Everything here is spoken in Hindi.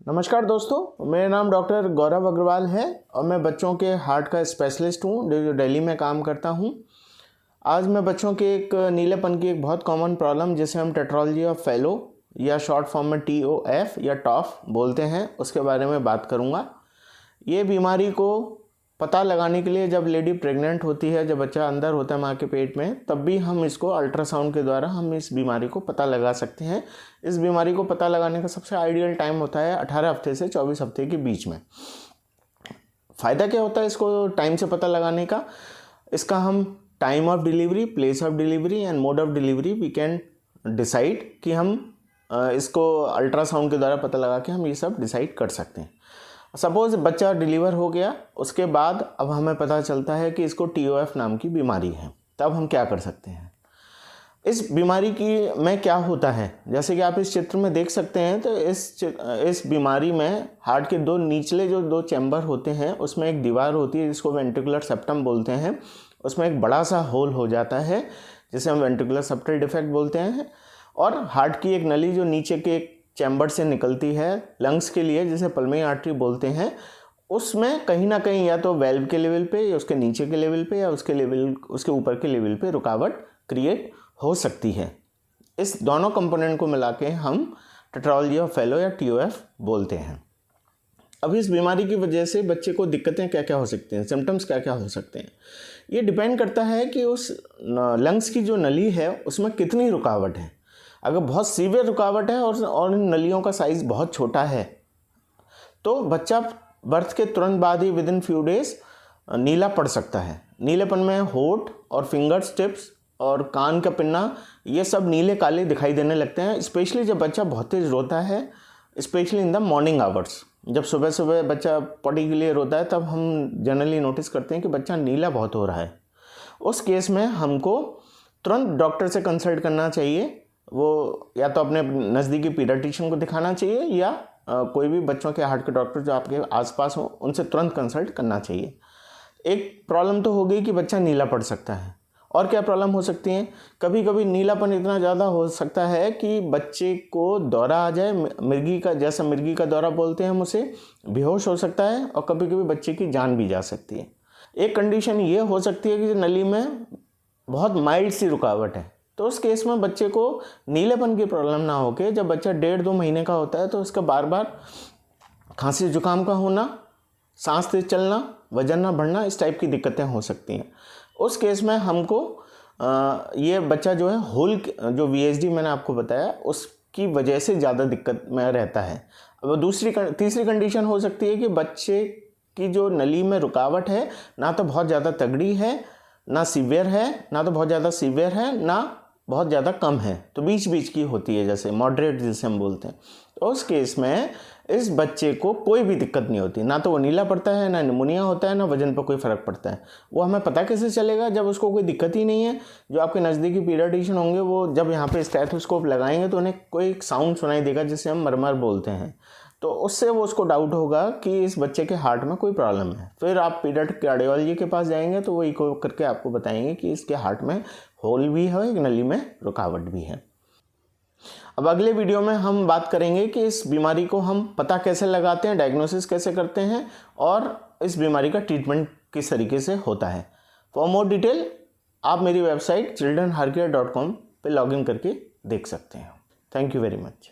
नमस्कार दोस्तों, मेरा नाम डॉक्टर गौरव अग्रवाल है और मैं बच्चों के हार्ट का स्पेशलिस्ट हूँ जो दिल्ली में काम करता हूँ। आज मैं बच्चों के एक नीलेपन की एक बहुत कॉमन प्रॉब्लम जिसे हम टेट्रालजी ऑफ फैलो या शॉर्ट फॉर्म में TOF या टॉफ बोलते हैं उसके बारे में बात करूँगा। ये बीमारी को पता लगाने के लिए जब लेडी प्रेग्नेंट होती है, जब बच्चा अंदर होता है माँ के पेट में, तब भी हम इसको अल्ट्रासाउंड के द्वारा हम इस बीमारी को पता लगा सकते हैं। इस बीमारी को पता लगाने का सबसे आइडियल टाइम होता है 18 हफ्ते से 24 हफ्ते के बीच में। फ़ायदा क्या होता है इसको टाइम से पता लगाने का? इसका हम time of delivery, place of delivery and mode of delivery we can decide कि हम इसको अल्ट्रासाउंड के द्वारा पता लगा के हम ये सब डिसाइड कर सकते हैं। सपोज़ बच्चा डिलीवर हो गया, उसके बाद अब हमें पता चलता है कि इसको TOF नाम की बीमारी है, तब हम क्या कर सकते हैं? इस बीमारी की में क्या होता है, जैसे कि आप इस चित्र में देख सकते हैं, तो इस बीमारी में हार्ट के दो निचले जो दो चैम्बर होते हैं उसमें एक दीवार होती है जिसको वेंट्रिकुलर सेप्टम बोलते हैं। उसमें एक बड़ा सा होल हो जाता है जिसे हम वेंट्रिकुलर सेप्टल डिफेक्ट बोलते हैं, और हार्ट की एक नली जो नीचे के चैम्बर से निकलती है लंग्स के लिए, जिसे पल्मोनरी आर्टरी बोलते हैं, उसमें कहीं ना कहीं या तो वेल्व के लेवल पे या उसके नीचे के लेवल पे या उसके ऊपर के लेवल पे रुकावट क्रिएट हो सकती है। इस दोनों कंपोनेंट को मिला के हम टेट्रालजी ऑफ फैलो या TOF बोलते हैं। अब इस बीमारी की वजह से बच्चे को दिक्कतें क्या क्या हो सकती हैं, सिम्टम्स क्या क्या हो सकते हैं, ये डिपेंड करता है कि उस लंग्स की जो नली है उसमें कितनी रुकावट है। अगर बहुत सीवियर रुकावट है और इन नलियों का साइज़ बहुत छोटा है तो बच्चा बर्थ के तुरंत बाद ही विद इन फ्यू डेज नीला पड़ सकता है। नीलेपन में होंठ और फिंगर टिप्स और कान का पिन्ना ये सब नीले काले दिखाई देने लगते हैं, स्पेशली जब बच्चा बहुत तेज रोता है, specially in the morning hours. जब सुबह सुबह बच्चा पॉटी के लिए रोता है तब हम जनरली नोटिस करते हैं कि बच्चा नीला बहुत हो रहा है। उस केस में हमको तुरंत डॉक्टर से कंसल्ट करना चाहिए। वो या तो अपने नज़दीकी पीडियाट्रिशियन को दिखाना चाहिए या कोई भी बच्चों के हार्ट के डॉक्टर जो आपके आसपास हो उनसे तुरंत कंसल्ट करना चाहिए। एक प्रॉब्लम तो हो गई कि बच्चा नीला पड़ सकता है, और क्या प्रॉब्लम हो सकती है? कभी कभी नीलापन इतना ज़्यादा हो सकता है कि बच्चे को दौरा आ जाए, मिर्गी का दौरा बोलते हैं हम उसे, बेहोश हो सकता है, और कभी कभी बच्चे की जान भी जा सकती है। एक कंडीशन ये हो सकती है कि नली में बहुत माइल्ड सी रुकावट है, तो उस केस में बच्चे को नीलेपन की प्रॉब्लम ना होके, जब बच्चा 1.5-2 महीने का होता है तो उसका बार बार खांसी जुकाम का होना, सांस तेज चलना, वजन ना बढ़ना, इस टाइप की दिक्कतें हो सकती हैं। उस केस में हमको ये बच्चा जो है होल जो VSD मैंने आपको बताया उसकी वजह से ज़्यादा दिक्कत में रहता है। अब तीसरी कंडीशन हो सकती है कि बच्चे की जो नली में रुकावट है ना तो बहुत ज़्यादा तगड़ी है, ना सीवियर है, ना तो बहुत ज़्यादा सीवियर है, ना बहुत ज़्यादा कम है, तो बीच बीच की होती है, जैसे मॉडरेट जिसे हम बोलते हैं। तो उस केस में इस बच्चे को कोई भी दिक्कत नहीं होती, ना तो वो नीला पड़ता है, ना निमोनिया होता है, ना वजन पर कोई फ़र्क पड़ता है। वो हमें पता कैसे चलेगा? जब उसको कोई दिक्कत ही नहीं है। जो आपके नज़दीकी पीडियाट्रिशियन होंगे वो जब यहाँ पे स्टेथोस्कोप लगाएंगे तो उन्हें कोई साउंड सुनाई देगा जिसे हम मरमर बोलते हैं, तो उससे वो उसको डाउट होगा कि इस बच्चे के हार्ट में कोई प्रॉब्लम है। फिर आप पीडियाट्रिक कार्डियोलॉजी के पास जाएंगे तो वो इको करके आपको बताएंगे कि इसके हार्ट में होल भी है, एक नली में रुकावट भी है। अब अगले वीडियो में हम बात करेंगे कि इस बीमारी को हम पता कैसे लगाते हैं, डायग्नोसिस कैसे करते हैं, और इस बीमारी का ट्रीटमेंट किस तरीके से होता है। फॉर मोर डिटेल आप मेरी वेबसाइट childrenheartcare.com पे लॉगिन करके देख सकते हैं। Thank you very much.